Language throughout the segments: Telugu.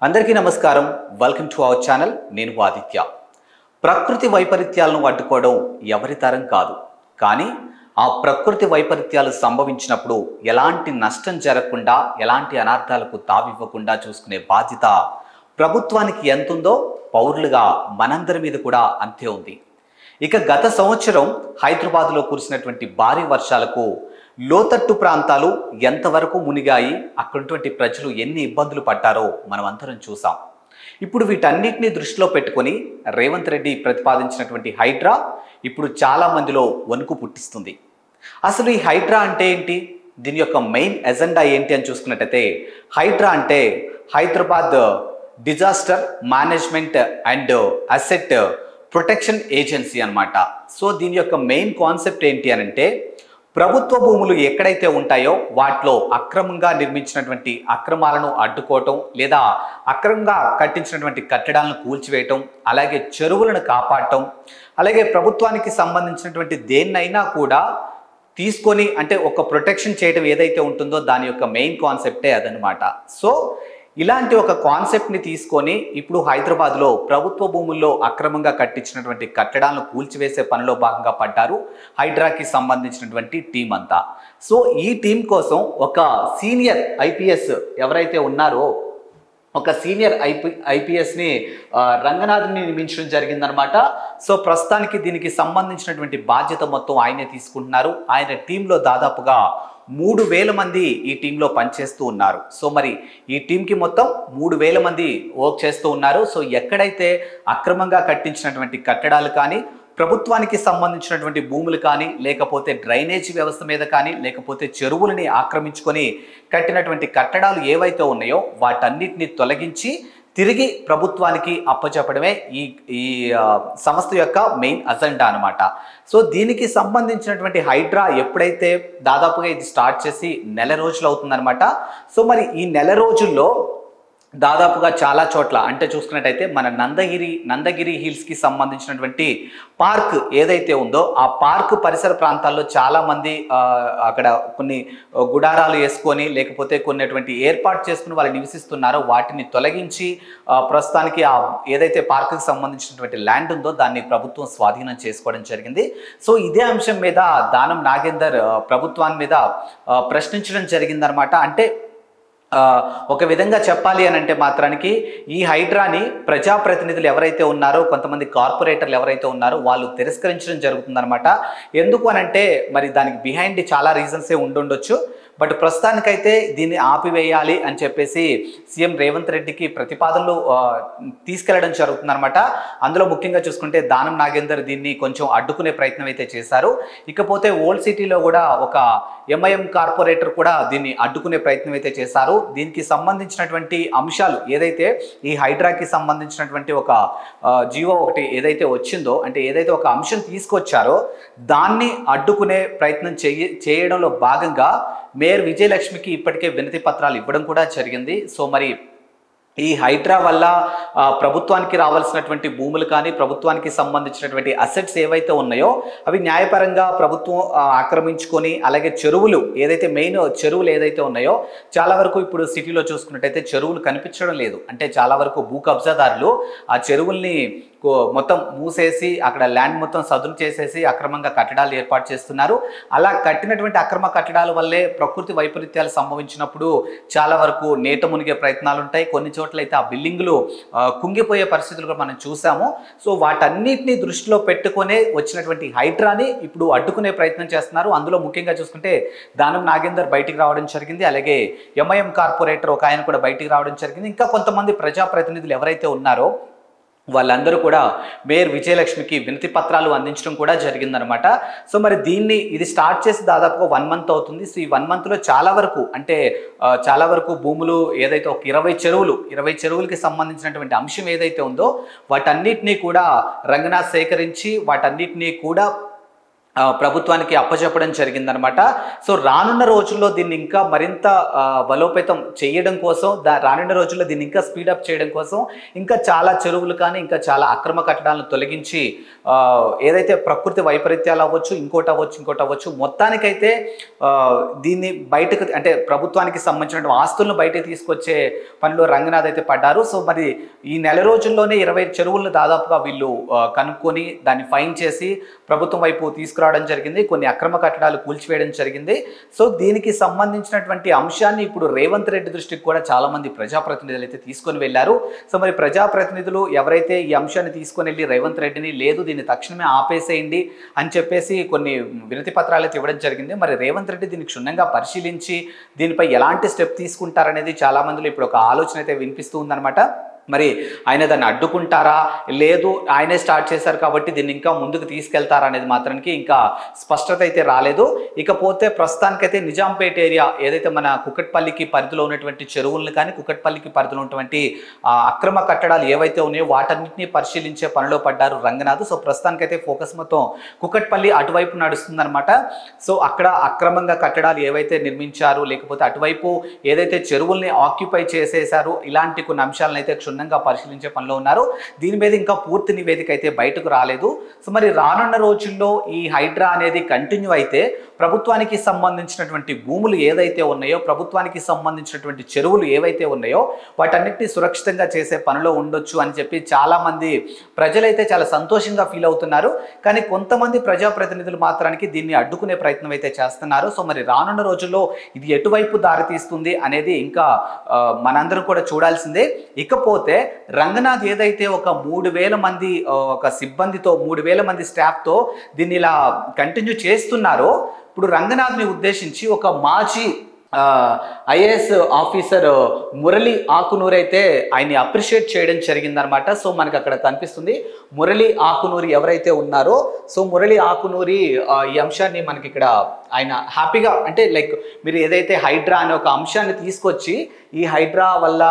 అందరికీ నమస్కారం. Welcome to our channel. నేను ఆదిత్య. ప్రకృతి వైపరీత్యాలను అడ్డుకోవడం ఎవరి తరం కాదు. కానీ ఆ ప్రకృతి వైపరీత్యాలు సంభవించినప్పుడు ఎలాంటి నష్టం జరగకుండా, ఎలాంటి అనార్థాలకు తావివ్వకుండా చూసుకునే బాధ్యత ప్రభుత్వానికి ఎంతుందో పౌరులుగా మనందరి మీద కూడా అంతే ఉంది. ఇక గత సంవత్సరం హైదరాబాద్లో కురిసినటువంటి భారీ వర్షాలకు లోతట్టు ప్రాంతాలు ఎంతవరకు మునిగాయి, అక్కడున్నటువంటి ప్రజలు ఎన్ని ఇబ్బందులు పడ్డారో మనం అందరం చూసాం. ఇప్పుడు వీటన్నిటిని దృష్టిలో పెట్టుకొని రేవంత్ రెడ్డి ప్రతిపాదించినటువంటి హైడ్రా ఇప్పుడు చాలా మందిలో వణుకు పుట్టిస్తుంది. అసలు ఈ హైడ్రా అంటే ఏంటి, దీని యొక్క మెయిన్ ఎజెండా ఏంటి అని చూసుకున్నట్టయితే, హైడ్రా అంటే Hyderabad disaster management and asset protection agency అన్నమాట. సో దీని యొక్క మెయిన్ కాన్సెప్ట్ ఏంటి అని అంటే, ప్రభుత్వ భూములు ఎక్కడైతే ఉంటాయో వాటిలో అక్రమంగా నిర్మించినటువంటి అక్రమాలను అడ్డుకోవటం, లేదా అక్రమంగా కట్టించినటువంటి కట్టడాలను కూల్చివేయటం, అలాగే చెరువులను కాపాడటం, అలాగే ప్రభుత్వానికి సంబంధించినటువంటి దేన్నైనా కూడా తీసుకొని అంటే ఒక ప్రొటెక్షన్ చేయడం ఏదైతే ఉంటుందో దాని యొక్క మెయిన్ కాన్సెప్టే అదనమాట. సో ఇలాంటి ఒక కాన్సెప్ట్ని తీసుకొని ఇప్పుడు హైదరాబాద్లో ప్రభుత్వ భూముల్లో అక్రమంగా కట్టించినటువంటి కట్టడాలను కూల్చివేసే పనిలో భాగంగా పడ్డారు హైడ్రాకి సంబంధించినటువంటి టీం అంతా. సో ఈ టీం కోసం ఒక సీనియర్ ఐపీఎస్ ఎవరైతే ఉన్నారో, ఒక సీనియర్ ఐపీఎస్ని రంగనాథ్ని నియమించడం జరిగిందనమాట. సో ప్రస్తుతానికి దీనికి సంబంధించినటువంటి బాధ్యత మొత్తం ఆయనే తీసుకుంటున్నారు. ఆయన టీంలో దాదాపుగా 3,000 మంది ఈ టీంలో పనిచేస్తూ ఉన్నారు. సో మరి ఈ టీంకి మొత్తం 3,000 మంది వర్క్ చేస్తూ ఉన్నారు. సో ఎక్కడైతే అక్రమంగా కట్టించినటువంటి కట్టడాలు కానీ, ప్రభుత్వానికి సంబంధించినటువంటి భూములు కానీ, లేకపోతే డ్రైనేజీ వ్యవస్థ మీద కానీ, లేకపోతే చెరువులని ఆక్రమించుకొని కట్టినటువంటి కట్టడాలు ఏవైతే ఉన్నాయో వాటన్నిటిని తొలగించి తిరిగి ప్రభుత్వానికి అప్పచెప్పడమే ఈ సంస్థ యొక్క మెయిన్ అజెండా అనమాట. సో దీనికి సంబంధించినటువంటి హైడ్రా ఎప్పుడైతే దాదాపుగా ఇది స్టార్ట్ చేసి నెల రోజులు అవుతుందన్నమాట. సో మరి ఈ నెల రోజుల్లో దాదాపుగా చాలా చోట్ల అంటే చూసుకున్నట్టయితే మన నందగిరి హిల్స్కి సంబంధించినటువంటి పార్క్ ఏదైతే ఉందో ఆ పార్క్ పరిసర ప్రాంతాల్లో చాలామంది అక్కడ కొన్ని గుడారాలు వేసుకొని, లేకపోతే కొన్నటువంటి ఏర్పాటు చేసుకుని వాళ్ళు నివసిస్తున్నారో వాటిని తొలగించి ప్రస్తుతానికి ఆ ఏదైతే పార్కుకి సంబంధించినటువంటి ల్యాండ్ ఉందో దాన్ని ప్రభుత్వం స్వాధీనం చేసుకోవడం జరిగింది. సో ఇదే అంశం మీద దానం నాగేందర్ ప్రభుత్వాన్ని మీద ప్రశ్నించడం జరిగిందనమాట. అంటే ఒక విధంగా చెప్పాలి అని అంటే మాత్రానికి ఈ హైడ్రాని ప్రజాప్రతినిధులు ఎవరైతే ఉన్నారో, కొంతమంది కార్పొరేటర్లు ఎవరైతే ఉన్నారో వాళ్ళు తిరస్కరించడం జరుగుతుందన్నమాట. ఎందుకు అని అంటే మరి దానికి బిహైండ్ చాలా రీజన్సే ఉండుండొచ్చు. బట్ ప్రస్తుతానికైతే దీన్ని ఆపివేయాలి అని చెప్పేసి సీఎం రేవంత్ రెడ్డికి ప్రతిపాదనలు తీసుకెళ్లడం జరుగుతుందన్నమాట. అందులో ముఖ్యంగా చూసుకుంటే దానం నాగేందర్ దీన్ని కొంచెం అడ్డుకునే ప్రయత్నం అయితే చేశారు. ఇకపోతే ఓల్డ్ సిటీలో కూడా ఒక ఎంఐఎం కార్పొరేటర్ కూడా దీన్ని అడ్డుకునే ప్రయత్నం అయితే చేశారు. దీనికి సంబంధించినటువంటి అంశాలు ఏదైతే ఈ హైడ్రాకి సంబంధించినటువంటి ఒక జీవో ఒకటి ఏదైతే వచ్చిందో, అంటే ఏదైతే ఒక అంశం తీసుకొచ్చారో దాన్ని అడ్డుకునే ప్రయత్నం చేయడంలో భాగంగా మేయర్ విజయలక్ష్మికి ఇప్పటికే వినతి పత్రాలు ఇవ్వడం కూడా జరిగింది. సో మరి ఈ హైడ్రా వల్ల ప్రభుత్వానికి రావాల్సినటువంటి భూములు కానీ, ప్రభుత్వానికి సంబంధించినటువంటి అసెట్స్ ఏవైతే ఉన్నాయో అవి న్యాయపరంగా ప్రభుత్వం ఆక్రమించుకొని, అలాగే చెరువులు ఏదైతే మెయిన్ చెరువులు ఏదైతే ఉన్నాయో చాలా వరకు ఇప్పుడు సిటీలో చూసుకున్నట్టయితే చెరువులు కనిపించడం లేదు. అంటే చాలా వరకు భూ కబ్జాదారులు ఆ చెరువుల్ని మొత్తం మూసేసి అక్కడ ల్యాండ్ మొత్తం సదును చేసేసి అక్రమంగా కట్టడాలు ఏర్పాటు చేస్తున్నారు. అలా కట్టినటువంటి అక్రమ కట్టడాల వల్లే ప్రకృతి వైపరీత్యాలు సంభవించినప్పుడు చాలా వరకు నేట మునిగే ప్రయత్నాలు ఉంటాయి. కొన్ని చోట్ల అయితే ఆ బిల్డింగులు కుంగిపోయే పరిస్థితులు కూడా మనం చూసాము. సో వాటన్నిటిని దృష్టిలో పెట్టుకునే వచ్చినటువంటి హైడ్రాని ఇప్పుడు అడ్డుకునే ప్రయత్నం చేస్తున్నారు. అందులో ముఖ్యంగా చూసుకుంటే దానం నాగేందర్ బయటికి రావడం జరిగింది. అలాగే ఎంఐఎం కార్పొరేటర్ ఒక ఆయన కూడా బయటికి రావడం జరిగింది. ఇంకా కొంతమంది ప్రజాప్రతినిధులు ఎవరైతే ఉన్నారో వాళ్ళందరూ కూడా మేయర్ విజయలక్ష్మికి వినతి పత్రాలు అందించడం కూడా జరిగిందనమాట. సో మరి ఇది స్టార్ట్ చేసి దాదాపుగా 1 మంత్ అవుతుంది. సో ఈ 1 మంత్లో చాలా వరకు భూములు ఏదైతే ఒక 20 చెరువులకి సంబంధించినటువంటి అంశం ఏదైతే ఉందో వాటన్నిటినీ కూడా రంగనాథ్ సేకరించి వాటన్నిటినీ కూడా ప్రభుత్వానికి అప్పచెప్పడం జరిగిందనమాట. సో రానున్న రోజుల్లో దీన్ని ఇంకా మరింత బలోపేతం చేయడం కోసం, రానున్న రోజుల్లో దీన్ని ఇంకా స్పీడప్ చేయడం కోసం ఇంకా చాలా చెరువులు కానీ ఇంకా చాలా అక్రమ కట్టడాలను తొలగించి ఏదైతే ప్రకృతి వైపరీత్యాలు అవ్వచ్చు, ఇంకోటి అవ్వచ్చు మొత్తానికైతే దీన్ని బయటకు అంటే ప్రభుత్వానికి సంబంధించిన ఆస్తులను బయటకు తీసుకొచ్చే పనిలో రంగనాథ్ అయితే పడ్డారు. సో మరి ఈ నెల రోజుల్లోనే 20 చెరువులను దాదాపుగా వీళ్ళు కనుక్కొని దాన్ని ఫైన్ చేసి ప్రభుత్వం వైపు తీసుకురావడం జరిగింది. కొన్ని అక్రమ కట్టడాలు కూల్చివేయడం జరిగింది. సో దీనికి సంబంధించినటువంటి అంశాన్ని ఇప్పుడు రేవంత్ రెడ్డి దృష్టికి కూడా చాలా మంది ప్రజాప్రతినిధులు అయితే తీసుకొని వెళ్ళారు. సో మరి ప్రజాప్రతినిధులు ఎవరైతే ఈ అంశాన్ని తీసుకొని వెళ్ళి రేవంత్ రెడ్డిని లేదు దీన్ని తక్షణమే ఆపేసేయండి అని చెప్పేసి కొన్ని వినతి పత్రాలు అయితే ఇవ్వడం జరిగింది. మరి రేవంత్ రెడ్డి దీన్ని క్షుణ్ణంగా పరిశీలించి దీనిపై ఎలాంటి స్టెప్ తీసుకుంటారనేది చాలా మందిలో ఇప్పుడు ఒక ఆలోచన అయితే వినిపిస్తూ ఉందన్నమాట. మరి ఆయన దాన్ని అడ్డుకుంటారా, లేదు ఆయనే స్టార్ట్ చేశారు కాబట్టి దీన్ని ఇంకా ముందుకు తీసుకెళ్తారా అనేది మాత్రానికి ఇంకా స్పష్టత అయితే రాలేదు. ఇకపోతే ప్రస్తుతానికైతే నిజాంపేట ఏరియా ఏదైతే మన కుకట్పల్లికి పరిధిలో ఉన్నటువంటి చెరువులను కానీ కుకట్పల్లికి పరిధిలో ఉన్నటువంటి అక్రమ కట్టడాలు ఏవైతే ఉన్నాయో వాటన్నింటినీ పరిశీలించే పనిలో పడ్డారు రంగనాథ్. సో ప్రస్తుతానికైతే ఫోకస్ మొత్తం కుకట్పల్లి అటువైపు నడుస్తుందన్నమాట. సో అక్కడ అక్రమంగా కట్టడాలు ఏవైతే నిర్మించారు, లేకపోతే అటువైపు ఏదైతే చెరువుల్ని ఆక్యుపై చేసేశారు, ఇలాంటి కొన్ని అంశాలను అయితే క్షుణ్ణంగా పరిశీలించే పనిలో ఉన్నారు. దీని మీద ఇంకా పూర్తి నివేదిక అయితే బయటకు రాలేదు. సో మరి రానున్న రోజుల్లో ఈ హైడ్రా అనేది కంటిన్యూ అయితే ప్రభుత్వానికి సంబంధించినటువంటి భూములు ఏదైతే ఉన్నాయో, ప్రభుత్వానికి సంబంధించినటువంటి చెరువులు ఏవైతే ఉన్నాయో వాటన్నిటిని సురక్షితంగా చేసే పనిలో ఉండొచ్చు అని చెప్పి చాలామంది ప్రజలైతే చాలా సంతోషంగా ఫీల్ అవుతున్నారు. కానీ కొంతమంది ప్రజాప్రతినిధులు మాత్రానికి దీన్ని అడ్డుకునే ప్రయత్నం అయితే చేస్తున్నారు. సో మరి రానున్న రోజుల్లో ఇది ఎటువైపు దారితీస్తుంది అనేది ఇంకా మనందరం కూడా చూడాల్సిందే. ఇకపోతే రంగనాథ్ ఏదైతే ఒక 3000 మంది ఒక సిబ్బందితో 3000 మంది స్టాఫ్తో దీన్ని ఇలా కంటిన్యూ చేస్తున్నారో, ఇప్పుడు రంగనాథ్ని ఉద్దేశించి ఒక మాజీ ఐఏఎస్ ఆఫీసర్ మురళీ ఆకునూరి అయితే ఆయన్ని అప్రిషియేట్ చేయడం జరిగిందనమాట. సో మనకు అక్కడ కనిపిస్తుంది మురళీ ఆకునూరి ఎవరైతే ఉన్నారో, సో మురళీ ఆకునూరి ఈ అంశాన్ని మనకి ఇక్కడ ఆయన హ్యాపీగా అంటే లైక్ మీరు ఏదైతే హైడ్రా అనే ఒక అంశాన్ని తీసుకొచ్చి ఈ హైడ్రా వల్ల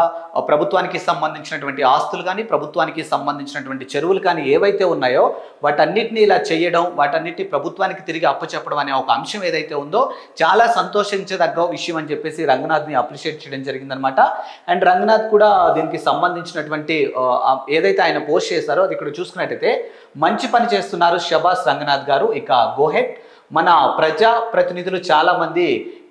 ప్రభుత్వానికి సంబంధించినటువంటి ఆస్తులు కానీ ప్రభుత్వానికి సంబంధించినటువంటి చెరువులు కానీ ఏవైతే ఉన్నాయో వాటన్నిటిని ఇలా చేయడం, వాటన్నిటిని ప్రభుత్వానికి తిరిగి అప్పచెప్పడం అనే ఒక అంశం ఏదైతే ఉందో చాలా సంతోషించదగ్గ విషయం అని చెప్పేసి రంగనాథ్ని అప్రిషియేట్ చేయడం జరిగిందనమాట. అండ్ రంగనాథ్ కూడా దీనికి సంబంధించినటువంటి ఏదైతే ఆయన పోస్ట్ చేశారో అది ఇక్కడ చూసుకున్నట్టయితే మంచి పని చేస్తున్నారు శబాస్ రంగనాథ్ గారు, ఇక గోహెడ్. మన ప్రజా ప్రతినిధులు చాలా మంది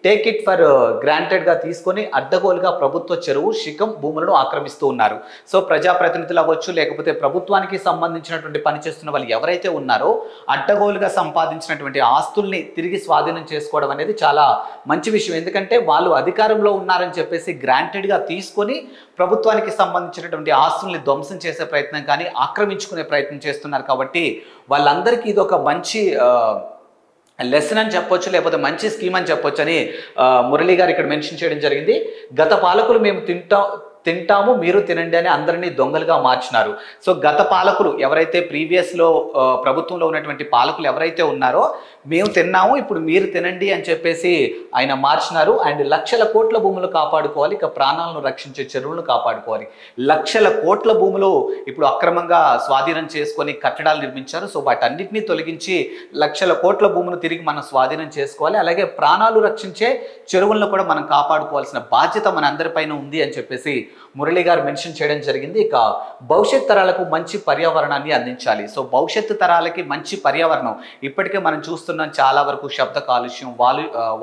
టేక్ ఇట్ ఫర్ గ్రాంటెడ్గా తీసుకొని అడ్డగోలుగా ప్రభుత్వ చెరువు శిఖం భూములను ఆక్రమిస్తూ ఉన్నారు. సో ప్రజాప్రతినిధులు అవ్వచ్చు, లేకపోతే ప్రభుత్వానికి సంబంధించినటువంటి పని చేస్తున్న వాళ్ళు ఎవరైతే ఉన్నారో అడ్డగోలుగా సంపాదించినటువంటి ఆస్తుల్ని తిరిగి స్వాధీనం చేసుకోవడం అనేది చాలా మంచి విషయం. ఎందుకంటే వాళ్ళు అధికారంలో ఉన్నారని చెప్పేసి గ్రాంటెడ్గా తీసుకొని ప్రభుత్వానికి సంబంధించినటువంటి ఆస్తుల్ని ధ్వంసం చేసే ప్రయత్నం కానీ ఆక్రమించుకునే ప్రయత్నం చేస్తున్నారు. కాబట్టి వాళ్ళందరికీ ఇది ఒక మంచి లెసన్ అని చెప్పొచ్చు, లేకపోతే మంచి స్కీమ్ అని చెప్పొచ్చు అని మురళీ గారు ఇక్కడ మెన్షన్ చేయడం జరిగింది. గత పాలకులు మేము తింటాము మీరు తినండి అని అందరినీ దొంగలుగా మార్చినారు. సో గత పాలకులు ఎవరైతే ప్రీవియస్లో ప్రభుత్వంలో ఉన్నటువంటి పాలకులు ఎవరైతే ఉన్నారో మేము తిన్నాము ఇప్పుడు మీరు తినండి అని చెప్పేసి ఆయన మార్చినారు. అండ్ లక్షల కోట్ల భూములు కాపాడుకోవాలి, ఇక ప్రాణాలను రక్షించే చెరువులను కాపాడుకోవాలి. లక్షల కోట్ల భూములు ఇప్పుడు అక్రమంగా స్వాధీనం చేసుకొని కట్టడాలు నిర్మించారు. సో వాటన్నిటినీ తొలగించి లక్షల కోట్ల భూములు తిరిగి మనం స్వాధీనం చేసుకోవాలి. అలాగే ప్రాణాలు రక్షించే చెరువులను కూడా మనం కాపాడుకోవాల్సిన బాధ్యత మన అందరిపైన ఉంది అని చెప్పేసి మురళీ గారు మెన్షన్ చేయడం జరిగింది. ఇక భవిష్యత్ తరాలకు మంచి పర్యావరణాన్ని అందించాలి. సో భవిష్యత్తు తరాలకి మంచి పర్యావరణం ఇప్పటికే మనం చూస్తున్నాం, చాలా వరకు శబ్ద కాలుష్యం,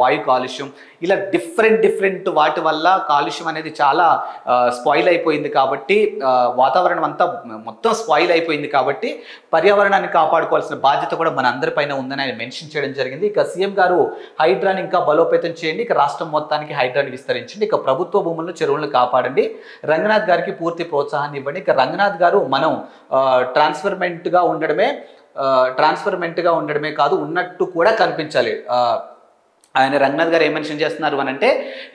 వాయు కాలుష్యం, ఇలా డిఫరెంట్ వాటి వల్ల కాలుష్యం అనేది చాలా స్పాయిల్ అయిపోయింది. కాబట్టి వాతావరణం అంతా మొత్తం స్పాయిల్ అయిపోయింది. కాబట్టి పర్యావరణాన్ని కాపాడుకోవాల్సిన బాధ్యత కూడా మన అందరిపైన ఉందని ఆయన మెన్షన్ చేయడం జరిగింది. ఇక సీఎం గారు హైడ్రాని ఇంకా బలోపేతం చేయండి, ఇక రాష్ట్రం మొత్తానికి హైడ్రాని విస్తరించండి, ఇక ప్రభుత్వ భూములను చెరువులను కాపాడండి, రంగనాథ్ గారికి పూర్తి ప్రోత్సాహాన్ని ఇవ్వండి. ఇక రంగనాథ్ గారు మనం ట్రాన్స్ఫర్మెంట్గా ఉండడమే కాదు ఉన్నట్టు కూడా కనిపించాలి. ఆయన రంగనాథ్ గారు ఏం మెన్షన్ చేస్తున్నారు అని అంటే,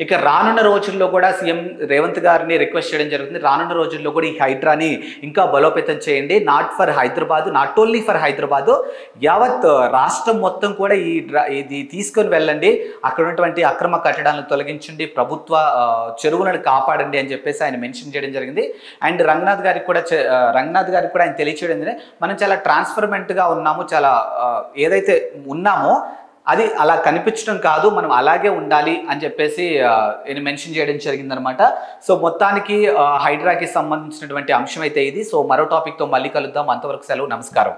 ఇక రానున్న రోజుల్లో కూడా సీఎం రేవంత్ గారిని రిక్వెస్ట్ చేయడం జరుగుతుంది. రానున్న రోజుల్లో కూడా ఈ హైడ్రాని ఇంకా బలోపేతం చేయండి. Not for Hyderabad, not only for Hyderabad, యావత్ రాష్ట్రం మొత్తం కూడా ఇది తీసుకొని వెళ్ళండి. అక్కడ ఉన్నటువంటి అక్రమ కట్టడాలను తొలగించండి, ప్రభుత్వ చెరువులను కాపాడండి అని చెప్పేసి ఆయన మెన్షన్ చేయడం జరిగింది. అండ్ రంగనాథ్ గారికి కూడా ఆయన తెలియచేయడం ఏంటంటే, మనం చాలా ట్రాన్స్ఫర్మెంట్గా ఉన్నాము, చాలా ఏదైతే ఉన్నామో అది అలా కనిపించడం కాదు, మనం అలాగే ఉండాలి అని చెప్పేసి నేను మెన్షన్ చేయడం జరిగిందనమాట. సో మొత్తానికి హైడ్రాకి సంబంధించినటువంటి అంశం అయితే ఇది. సో మరో టాపిక్తో మళ్ళీ కలుద్దాం. అంతవరకు సెలవు, నమస్కారం.